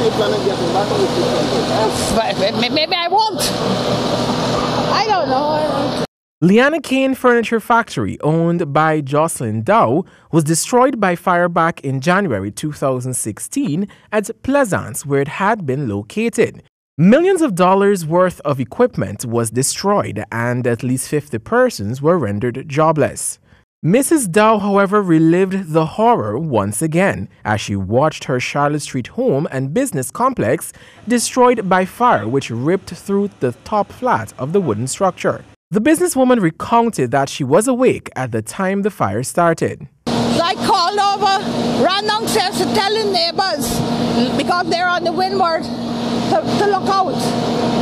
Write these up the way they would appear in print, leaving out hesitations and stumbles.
you plan on getting back on the Maybe I won't. I don't know. Liana Kane Furniture Factory, owned by Jocelyn Dow, was destroyed by fire back in January 2016 at Pleasance, where it had been located. Millions of dollars worth of equipment was destroyed and at least 50 persons were rendered jobless. Mrs. Dow, however, relived the horror once again as she watched her Charlotte Street home and business complex destroyed by fire, which ripped through the top flat of the wooden structure. The businesswoman recounted that she was awake at the time the fire started. So I called over, ran downstairs to tell the neighbors because they're on the windward to look out.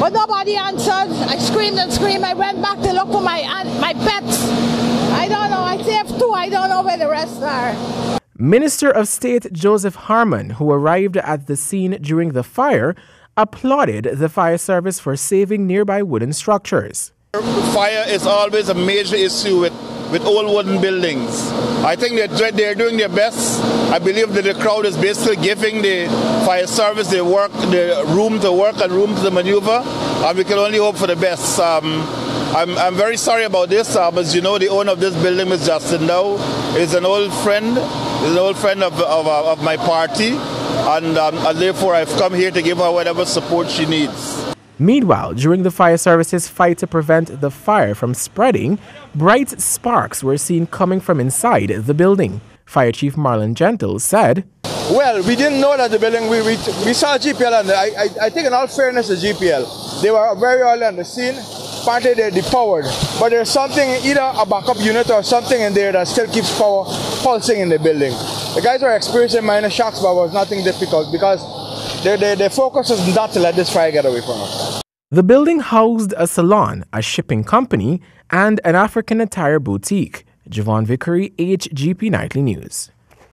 But nobody answered. I screamed and screamed. I went back to look for my pets. I don't know. I saved two. I don't know where the rest are. Minister of State Joseph Harmon, who arrived at the scene during the fire, applauded the fire service for saving nearby wooden structures. Fire is always a major issue with old wooden buildings. I think they're doing their best. I believe that the crowd is basically giving the fire service the room to work and room to maneuver, and we can only hope for the best. I'm very sorry about this. As you know, the owner of this building, Ms. Justin Dow, is an old friend. Is an old friend of my party, and therefore I've come here to give her whatever support she needs. Meanwhile, during the fire service's fight to prevent the fire from spreading, bright sparks were seen coming from inside the building. Fire Chief Marlon Gentle said, "Well, we didn't know that the building, we saw GPL, and I think in all fairness to GPL, they were very early on the scene. Apparently they're depowered, but there's something, either a backup unit or something in there that still keeps power pulsing in the building. The guys were experiencing minor shocks, but it was nothing difficult because their focus is not to let this fire get away from us." The building housed a salon, a shipping company, and an African attire boutique. Javon Vickery, HGP Nightly News.